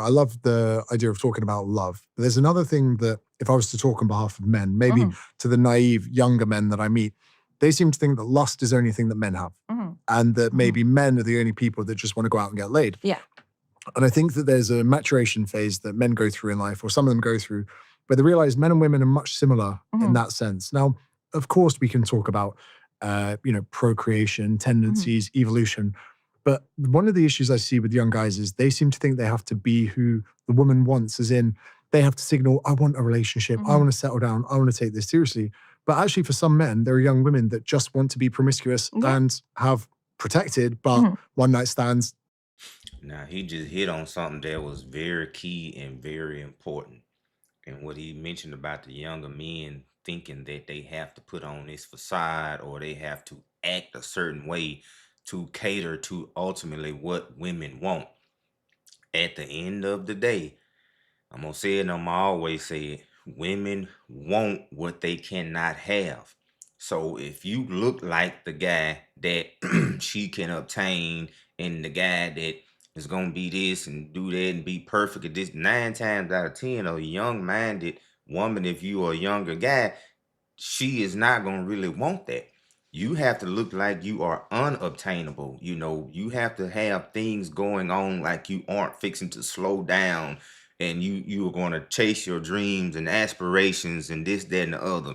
I love the idea of talking about love. But there's another thing that, if I was to talk on behalf of men, maybe to the naive younger men that I meet, they seem to think that lust is the only thing that men have. And that maybe men are the only people that just want to go out and get laid. Yeah. And I think that there's a maturation phase that men go through in life, or some of them go through, where they realize men and women are much similar in that sense. Now, of course, we can talk about, procreation, tendencies, evolution. But one of the issues I see with young guys is they seem to think they have to be who the woman wants, as in they have to signal, I want a relationship, I want to settle down, I want to take this seriously. But actually for some men, there are young women that just want to be promiscuous and have protected, but one night stands. Now, he just hit on something that was very key and very important. And what he mentioned about the younger men thinking that they have to put on this facade or they have to act a certain way to cater to ultimately what women want. At the end of the day, I'm going to say it and I'm always say it, women want what they cannot have. So if you look like the guy that she can obtain and the guy that is going to be this and do that and be perfect at this, 9 times out of 10, a young-minded woman, if you are a younger guy, she is not going to really want that. You have to look like you are unobtainable. You know, you have to have things going on like you aren't fixing to slow down and you are going to chase your dreams and aspirations and this, that, and the other.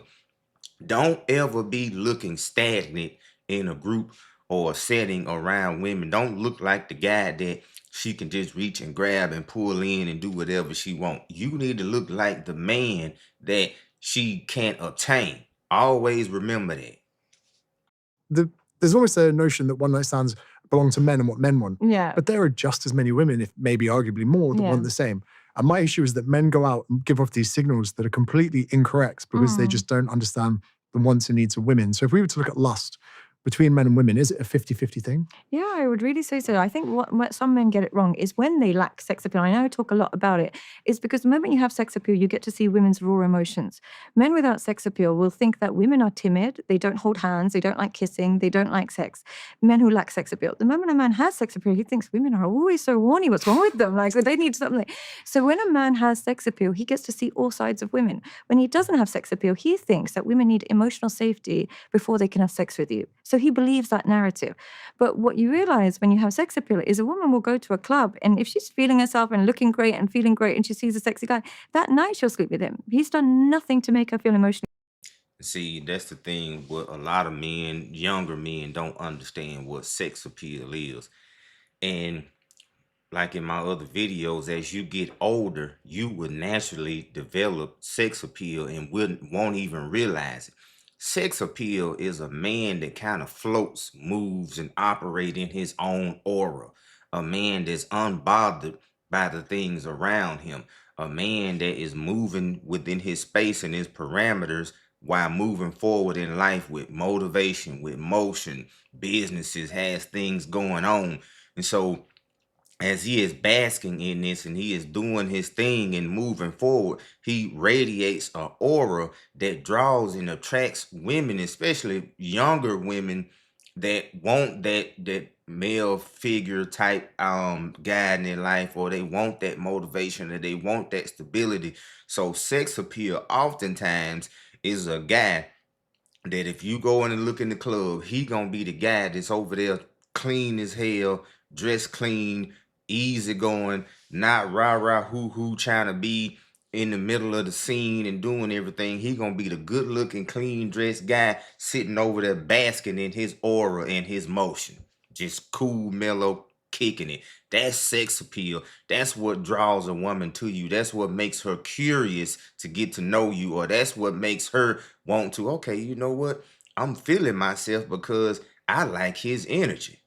Don't ever be looking stagnant in a group or a setting around women. Don't look like the guy that she can just reach and grab and pull in and do whatever she wants. You need to look like the man that she can't obtain. Always remember that. There's almost a notion that one night stands belong to men and what men want. Yeah. But there are just as many women, if maybe arguably more, that want the same. And my issue is that men go out and give off these signals that are completely incorrect because they just don't understand the wants and needs of women. So if we were to look at lust between men and women, is it a 50-50 thing? Yeah, I would really say so. I think what some men get it wrong is when they lack sex appeal. I know I talk a lot about it. Is because the moment you have sex appeal, you get to see women's raw emotions. Men without sex appeal will think that women are timid. They don't hold hands. They don't like kissing. They don't like sex. Men who lack sex appeal. The moment a man has sex appeal, he thinks women are always so horny. What's wrong with them? Like, they need something. So when a man has sex appeal, he gets to see all sides of women. When he doesn't have sex appeal, he thinks that women need emotional safety before they can have sex with you. So he believes that narrative. But what you realize when you have sex appeal is a woman will go to a club, and if she's feeling herself and looking great and feeling great and she sees a sexy guy, that night she'll sleep with him. He's done nothing to make her feel emotionally. See, that's the thing. What a lot of men, younger men, don't understand what sex appeal is. And like in my other videos, as you get older, you will naturally develop sex appeal and won't even realize it. Sex appeal is a man that kind of floats, moves, and operates in his own aura. A man that's unbothered by the things around him. A man that is moving within his space and his parameters while moving forward in life with motivation, with motion. Businesses has things going on. And so as he is basking in this and he is doing his thing and moving forward, he radiates an aura that draws and attracts women, especially younger women that want that male figure type guy in their life, or they want that motivation, or they want that stability. So sex appeal oftentimes is a guy that if you go in and look in the club, he gonna be the guy that's over there clean as hell, dressed clean, easy going, not rah hoo trying to be in the middle of the scene and doing everything. He gonna be the good looking, clean dressed guy sitting over there basking in his aura and his motion, just cool, mellow, kicking it. That's sex appeal. That's what draws a woman to you. That's what makes her curious to get to know you, or that's what makes her want to, okay, you know what, I'm feeling myself because I like his energy.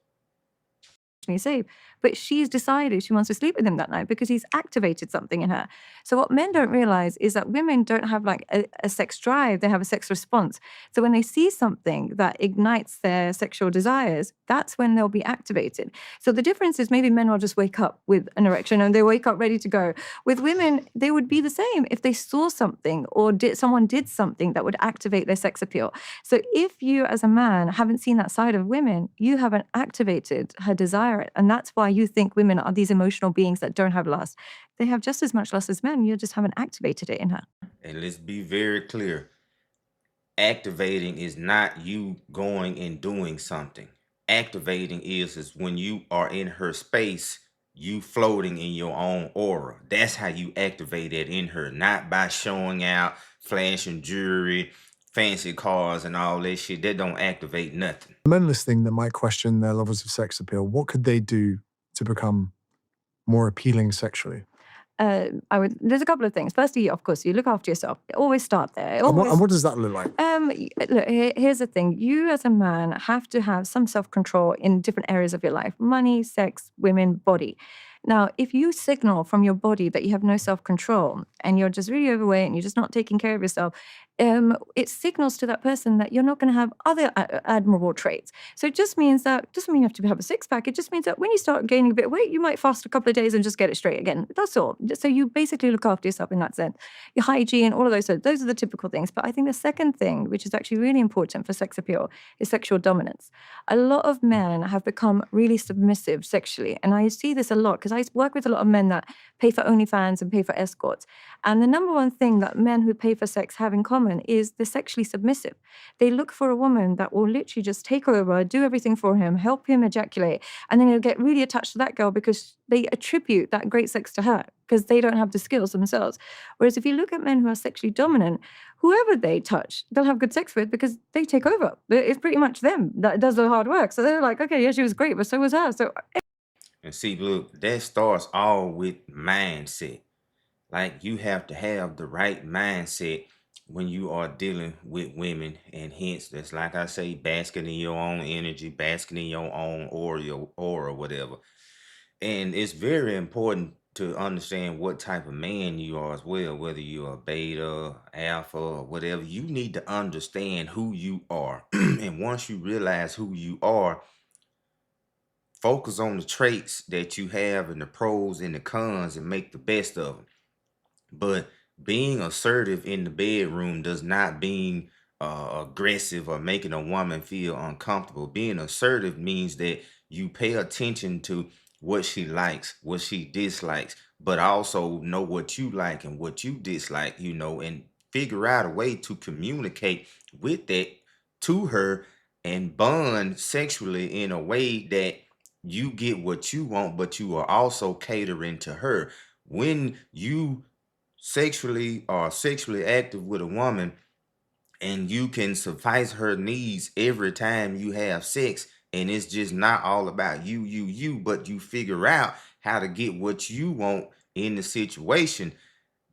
Safe. But she's decided she wants to sleep with him that night because he's activated something in her. So what men don't realize is that women don't have like a sex drive, they have a sex response. So when they see something that ignites their sexual desires, that's when they'll be activated. So the difference is maybe men will just wake up with an erection and they wake up ready to go. With women, they would be the same if they saw something or someone did something that would activate their sex appeal. So if you as a man haven't seen that side of women, you haven't activated her desire. And that's why you think women are these emotional beings that don't have lust. They have just as much lust as men. You just haven't activated it in her. And let's be very clear. Activating is not you going and doing something. Activating is when you are in her space, you floating in your own aura. That's how you activate it in her, not by showing out, flashing jewelry, fancy cars, and all that shit. That don't activate nothing. Men listening that might question their levels of sex appeal, what could they do to become more appealing sexually? There's a couple of things. Firstly, of course, you look after yourself. Always start there. And what does that look like? Look, here's the thing. You as a man have to have some self-control in different areas of your life: money, sex, women, body. Now, if you signal from your body that you have no self-control and you're just really overweight and you're just not taking care of yourself, it signals to that person that you're not going to have other admirable traits. So it just means that, doesn't mean you have to have a six-pack. It just means that when you start gaining a bit of weight, you might fast a couple of days and just get it straight again. That's all. So you basically look after yourself in that sense. Your hygiene, all of those are the typical things. But I think the second thing, which is actually really important for sex appeal, is sexual dominance. A lot of men have become really submissive sexually. And I see this a lot because I work with a lot of men that pay for OnlyFans and pay for escorts. And the number one thing that men who pay for sex have in common is they're sexually submissive. They look for a woman that will literally just take over, do everything for him, help him ejaculate, and then he'll get really attached to that girl because they attribute that great sex to her because they don't have the skills themselves. Whereas if you look at men who are sexually dominant, whoever they touch, they'll have good sex with because they take over. It's pretty much them that does the hard work. So they're like, okay, yeah, she was great, but so was her. So And see, look, that starts all with mindset. Like, you have to have the right mindset when you are dealing with women, and hence that's, like I say, basking in your own energy, basking in your own aura, whatever. And it's very important to understand what type of man you are as well, whether you're a beta, alpha, or whatever. You need to understand who you are. And once you realize who you are, focus on the traits that you have and the pros and the cons and make the best of them. But being assertive in the bedroom does not mean aggressive or making a woman feel uncomfortable. Being assertive means that you pay attention to what she likes, what she dislikes, but also know what you like and what you dislike, and figure out a way to communicate with that to her and bond sexually in a way that you get what you want, but you are also catering to her. When you sexually active with a woman and you can suffice her needs every time you have sex, and it's just not all about you, but you figure out how to get what you want in the situation,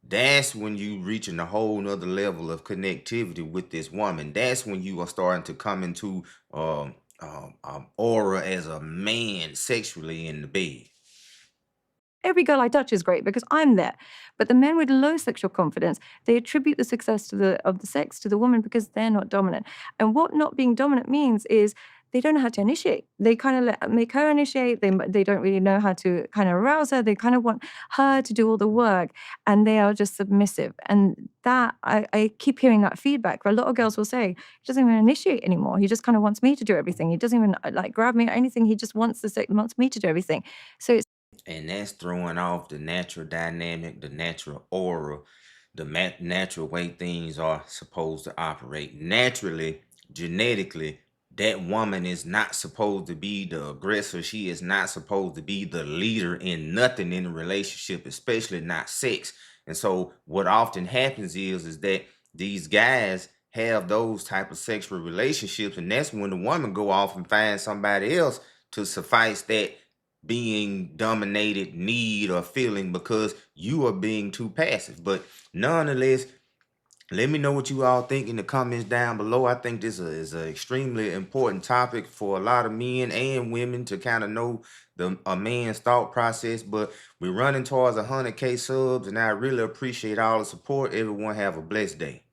that's when you reaching a whole nother level of connectivity with this woman. That's when you are starting to come into aura as a man sexually in the bed. every girl I touch is great because I'm there. But the men with low sexual confidence, they attribute the success of the sex to the woman because they're not dominant. And what not being dominant means is they don't know how to initiate. They kind of make her initiate. They don't really know how to kind of arouse her. They kind of want her to do all the work, and they are just submissive. And that I keep hearing that feedback where a lot of girls will say, he doesn't even initiate anymore. He just kind of wants me to do everything. He doesn't even like grab me or anything. He just wants wants me to do everything. So it's And that's throwing off the natural dynamic, the natural aura, the natural way things are supposed to operate. Naturally, genetically, that woman is not supposed to be the aggressor. She is not supposed to be the leader in nothing in a relationship, especially not sex. And so what often happens is that these guys have those type of sexual relationships, and that's when the woman go off and find somebody else to suffice that being dominated need or feeling because you are being too passive. But nonetheless, let me know what you all think in the comments down below. I think this is an extremely important topic for a lot of men and women to kind of know a man's thought process. But we're running towards 100K subs, and I really appreciate all the support. Everyone have a blessed day.